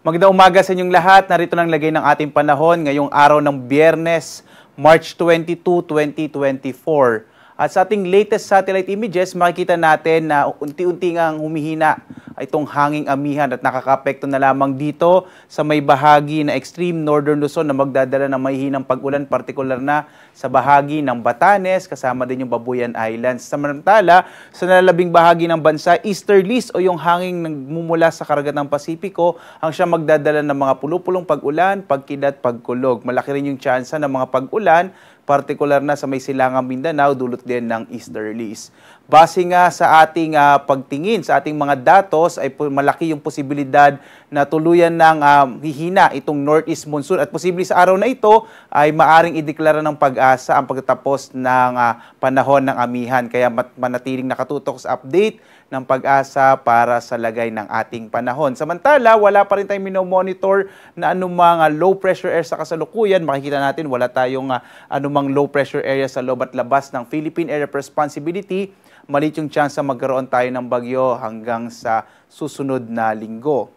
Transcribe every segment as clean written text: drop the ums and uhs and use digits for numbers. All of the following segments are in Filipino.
Magandang umaga sa inyong lahat. Narito lang lagay ng ating panahon ngayong araw ng Biyernes, March 22, 2024. At sa ating latest satellite images, makikita natin na unti-unti ngang humihina itong hanging amihan at nakakapekto na lamang dito sa may bahagi na extreme northern Luzon na magdadala ng mahihinang pag-ulan, partikular na sa bahagi ng Batanes, kasama din yung Babuyan Islands. Samantala, sa nalalabing bahagi ng bansa, easterlies o yung hanging nagmumula sa karagatang Pasipiko ang siya magdadala ng mga pulupulong pag-ulan, pagkilat, pagkulog. Malaki rin yung tsansa ng mga pag-ulan, partikular na sa may silangang Mindanao, dulot din ng easterlies. Base nga sa ating pagtingin, sa ating mga datos, ay malaki yung posibilidad na tuluyan ng hihina itong northeast monsoon at posible sa araw na ito ay maaring ideklara ng pag-asa ang pagtatapos ng panahon ng amihan. Kaya manatiling nakatutok sa update ng pag-asa para sa lagay ng ating panahon. Samantala, wala pa rin tayong minomonitor na anumang low pressure area sa kasalukuyan. Makikita natin wala tayong anumang low pressure area sa loob at labas ng Philippine Area of Responsibility. Maliit yung chance na magkaroon tayo ng bagyo hanggang sa susunod na linggo.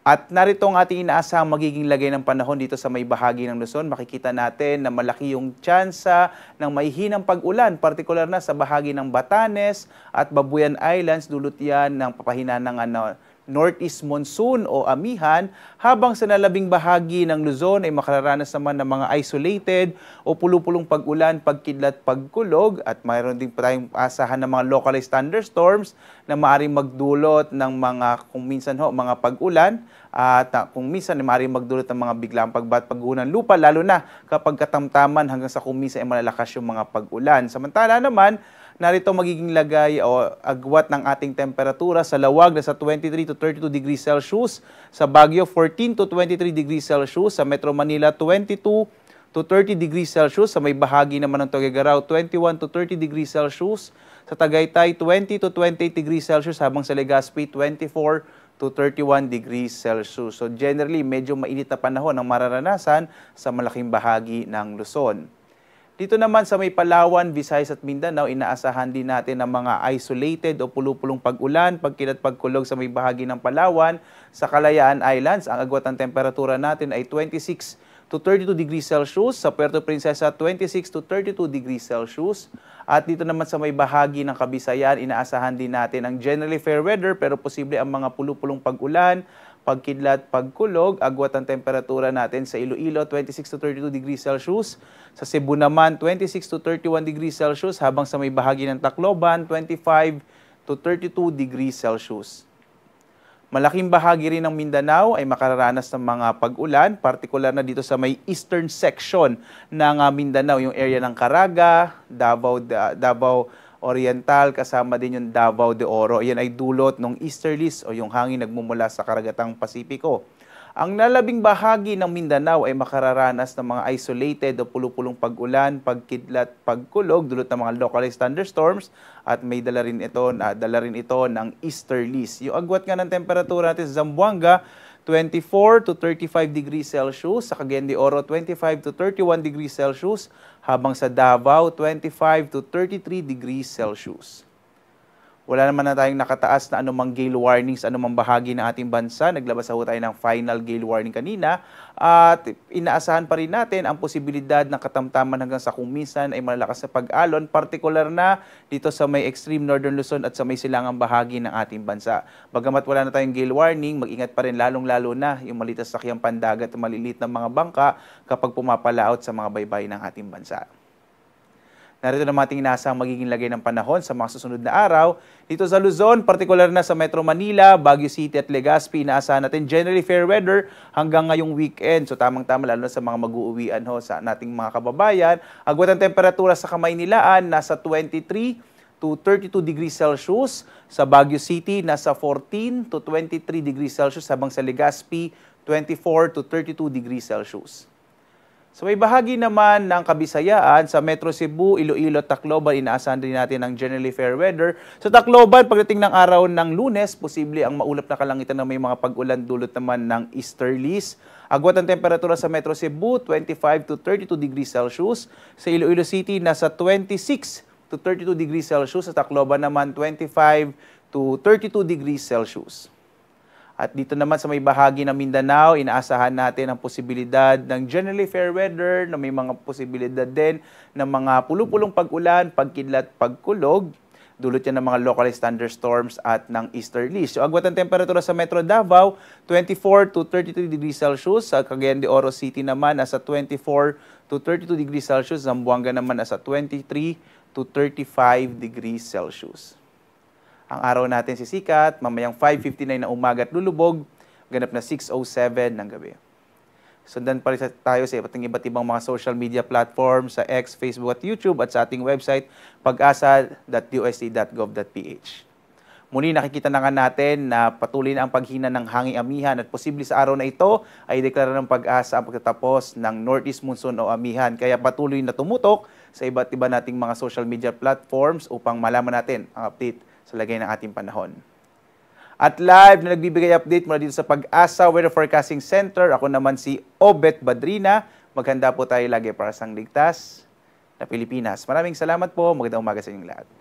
At narito ang ating inaasahang magiging lagay ng panahon dito sa may bahagi ng Luzon. Makikita natin na malaki yung tsansa ng mahihinang pag-ulan, partikular na sa bahagi ng Batanes at Babuyan Islands. Dulot yan ng papahina ng northeast monsoon o amihan, habang sa nalabing bahagi ng Luzon ay makararanas naman ng mga isolated o pulupulong pag-ulan, pagkidlat, pagkulog, at mayroon din pa tayong asahan ng mga localized thunderstorms na maaaring magdulot ng mga, kung minsan mga pag-ulan, at kung minsan ay maaaring magdulot ng mga biglang pagguho ng lupa, lalo na kapag katamtaman hanggang sa kung minsan ay malalakas yung mga pag-ulan. Samantala naman, narito magiging lagay o agwat ng ating temperatura sa Lawag na sa 23 to 32 degrees Celsius, sa Baguio 14 to 23 degrees Celsius, sa Metro Manila 22 to 30 degrees Celsius, sa may bahagi naman ng Tuguegarao 21 to 30 degrees Celsius, sa Tagaytay 20 to 28 degrees Celsius, habang sa Legazpi 24 to 31 degrees Celsius. So generally, medyo mainit na panahon ang mararanasan sa malaking bahagi ng Luzon. Dito naman sa may Palawan, Visayas at Mindanao, inaasahan din natin ng mga isolated o pulupulong pag-ulan, pagkilat, pagkulog sa may bahagi ng Palawan. Sa Kalayaan Islands, ang agwat ng temperatura natin ay 26 to 32 degrees Celsius. Sa Puerto Princesa, 26 to 32 degrees Celsius. At dito naman sa may bahagi ng Kabisayan, inaasahan din natin ang generally fair weather pero posible ang mga pulupulong pag-ulan, pagkidlat, pagkulog. Agwat ang temperatura natin sa Iloilo, 26 to 32 degrees Celsius. Sa Cebu naman, 26 to 31 degrees Celsius, habang sa may bahagi ng Tacloban, 25 to 32 degrees Celsius. Malaking bahagi rin ng Mindanao ay makararanas ng mga pag-ulan, partikular na dito sa may eastern section ng Mindanao, yung area ng Caraga, Davao Oriental, kasama din yung Davao de Oro. Yan ay dulot ng easterlies o yung hangin nagmumula sa karagatang Pasipiko. Ang nalabing bahagi ng Mindanao ay makararanas ng mga isolated o pulupulong pag-ulan, pagkidlat, pagkulog, dulot ng mga localized thunderstorms, at may dala rin ito ng easterlies. Yung agwat nga ng temperatura natin sa Zamboanga, 24 to 35 degrees Celsius, sa Cagayan de Oro 25 to 31 degrees Celsius, habang sa Davao 25 to 33 degrees Celsius. Wala naman na tayong nakataas na anumang gale warnings, anumang bahagi ng ating bansa. Naglabas ho tayo ng final gale warning kanina. At inaasahan pa rin natin ang posibilidad ng katamtaman hanggang sa kung minsan ay malalakas na pag-alon, partikular na dito sa may extreme northern Luzon at sa may silangang bahagi ng ating bansa. Bagamat wala na tayong gale warning, mag-ingat pa rin lalong-lalo na yung maliit na sakyang pandagat at maliliit na mga bangka kapag pumapalaot sa mga baybay ng ating bansa. Narito naman ating inaasahang magiging lagay ng panahon sa mga susunod na araw. Dito sa Luzon, partikular na sa Metro Manila, Baguio City at Legazpi, inaasahan natin generally fair weather hanggang ngayong weekend. So tamang-tama lalo na sa mga mag-uuwian sa nating mga kababayan. Agwat ang temperatura sa Kamaynilaan, nasa 23 to 32 degrees Celsius. Sa Baguio City, nasa 14 to 23 degrees Celsius, habang sa Legazpi, 24 to 32 degrees Celsius. Sa may bahagi naman ng Kabisayaan, sa Metro Cebu, Iloilo, Tacloban, inaasahan din natin ang generally fair weather. Sa Tacloban, pagdating ng araw ng Lunes, posible ang maulap na kalangitan na may mga pag-ulan, dulot naman ng easterlies. Agwat ang temperatura sa Metro Cebu, 25 to 32 degrees Celsius. Sa Iloilo City, nasa 26 to 32 degrees Celsius. Sa Tacloban naman, 25 to 32 degrees Celsius. At dito naman sa may bahagi ng Mindanao, inaasahan natin ang posibilidad ng generally fair weather na may mga posibilidad din ng mga pulupulong pag-ulan, pagkidlat, pagkulog. Dulot yan ng mga localized thunderstorms at ng easterlies. So agwat ang temperatura sa Metro Davao, 24 to 32 degrees Celsius. Sa Cagayan de Oro City naman, nasa 24 to 32 degrees Celsius. Zamboanga naman, nasa 23 to 35 degrees Celsius. Ang araw natin sisikat, mamayang 5:59 na umaga at lulubog, ganap na 6:07 ng gabi. Sundan pa rin tayo sa iba't ibang mga social media platforms sa X, Facebook at YouTube at sa ating website pag-asa.dosd.gov.ph. Muli nakikita na nga natin na patuloy na ang paghina ng hanging amihan at posible sa araw na ito ay deklara ng Pag-asa ang pagtatapos ng Northeast Monsoon o amihan. Kaya patuloy na tumutok sa iba't iba nating mga social media platforms upang malaman natin ang update sa lagay ng ating panahon. At live na nagbibigay update mula dito sa Pag-asa Weather Forecasting Center, ako naman si Obet Badrina. Maghanda po tayo lagi para sa ligtas na Pilipinas. Maraming salamat po. Magandang umaga sa inyong lahat.